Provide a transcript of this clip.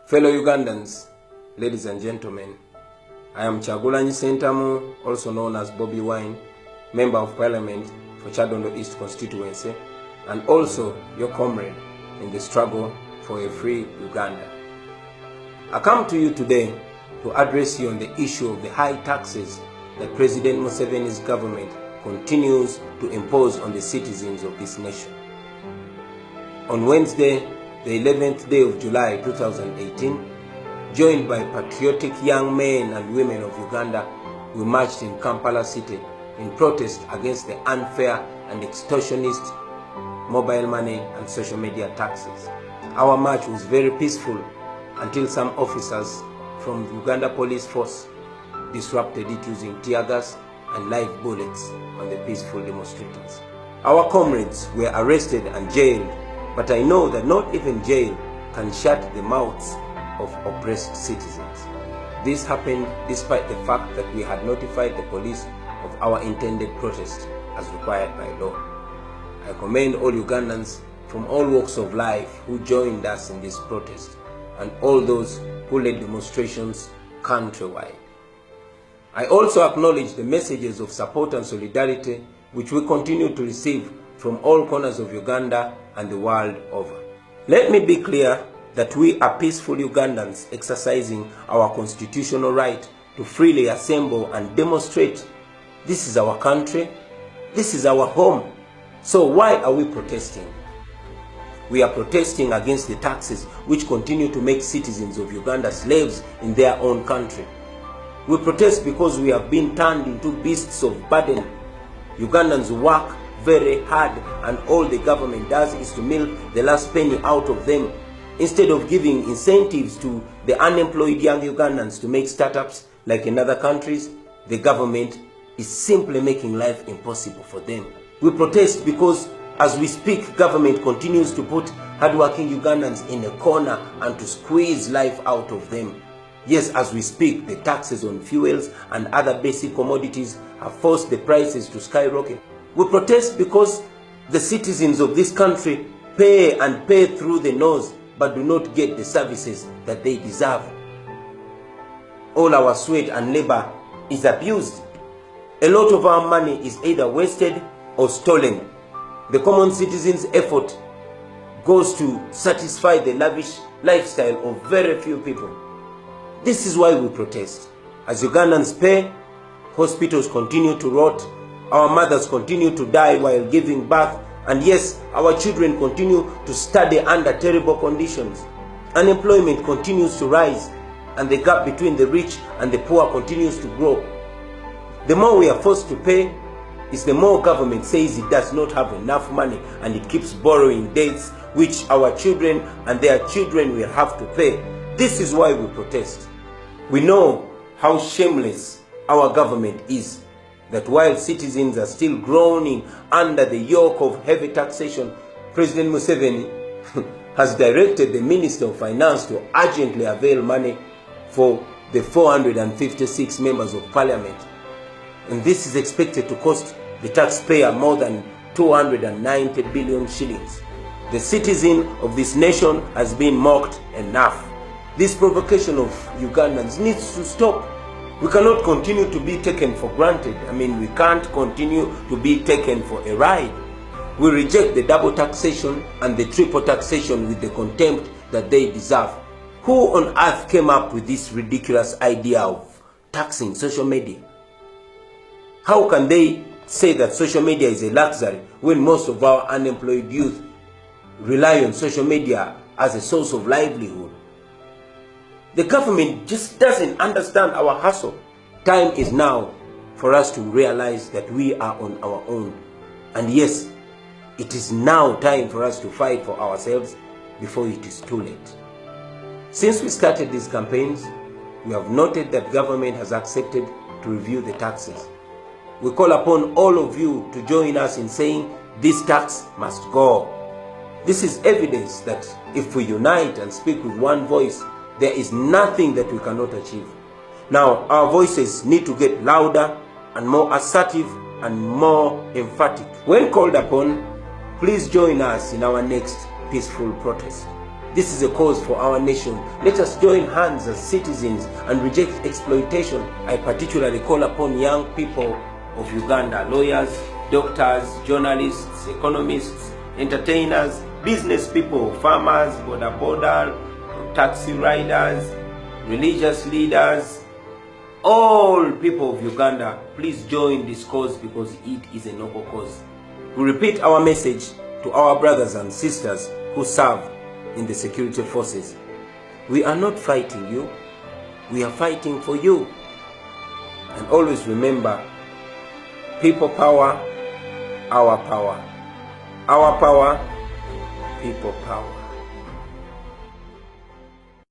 Fellow Ugandans, ladies and gentlemen, I am Kyagulanyi Ssentamu, also known as Bobby Wine, Member of Parliament for Kyadondo East constituency, and also your comrade in the struggle for a free Uganda. I come to you today to address you on the issue of the high taxes that President Museveni's government continues to impose on the citizens of this nation. On Wednesday, the 11th day of July 2018, joined by patriotic young men and women of Uganda, we marched in Kampala city in protest against the unfair and extortionist mobile money and social media taxes. Our march was very peaceful until some officers from the Uganda Police Force disrupted it using tear gas and live bullets on the peaceful demonstrators. Our comrades were arrested and jailed, but I know that not even jail can shut the mouths of oppressed citizens. This happened despite the fact that we had notified the police of our intended protest as required by law. I commend all Ugandans from all walks of life who joined us in this protest and all those who led demonstrations countrywide. I also acknowledge the messages of support and solidarity which we continue to receive from all corners of Uganda and the world over. Let me be clear that we are peaceful Ugandans exercising our constitutional right to freely assemble and demonstrate. This is our country, this is our home. So why are we protesting? We are protesting against the taxes which continue to make citizens of Uganda slaves in their own country. We protest because we have been turned into beasts of burden. Ugandans work very hard and all the government does is to milk the last penny out of them. Instead of giving incentives to the unemployed young Ugandans to make startups like in other countries, the government is simply making life impossible for them. We protest because as we speak, government continues to put hardworking Ugandans in a corner and to squeeze life out of them. Yes, as we speak, the taxes on fuels and other basic commodities have forced the prices to skyrocket. We protest because the citizens of this country pay and pay through the nose but do not get the services that they deserve. All our sweat and labor is abused. A lot of our money is either wasted or stolen. The common citizen's effort goes to satisfy the lavish lifestyle of very few people. This is why we protest. As Ugandans pay, hospitals continue to rot, our mothers continue to die while giving birth, and yes, our children continue to study under terrible conditions. Unemployment continues to rise, and the gap between the rich and the poor continues to grow. The more we are forced to pay, is the more government says it does not have enough money and it keeps borrowing debts which our children and their children will have to pay. This is why we protest. We know how shameless our government is, that while citizens are still groaning under the yoke of heavy taxation, President Museveni has directed the Minister of Finance to urgently avail money for the 456 members of Parliament. And this is expected to cost the taxpayer more than 290 billion shillings. The citizen of this nation has been mocked enough. This provocation of Ugandans needs to stop. We cannot continue to be taken for granted. We can't continue to be taken for a ride. We reject the double taxation and the triple taxation with the contempt that they deserve. Who on earth came up with this ridiculous idea of taxing social media? How can they say that social media is a luxury when most of our unemployed youth rely on social media as a source of livelihood? The government just doesn't understand our hustle. Time is now for us to realize that we are on our own. And yes, it is now time for us to fight for ourselves before it is too late. Since we started these campaigns, we have noted that government has accepted to review the taxes. We call upon all of you to join us in saying this tax must go. This is evidence that if we unite and speak with one voice, there is nothing that we cannot achieve. Now, our voices need to get louder and more assertive and more emphatic. When called upon, please join us in our next peaceful protest. This is a cause for our nation. Let us join hands as citizens and reject exploitation. I particularly call upon young people of Uganda, lawyers, doctors, journalists, economists, entertainers, business people, farmers, border, taxi riders, religious leaders, all people of Uganda, please join this cause because it is a noble cause. We repeat our message to our brothers and sisters who serve in the security forces. We are not fighting you, we are fighting for you. And always remember, people power, our power. Our power, people power.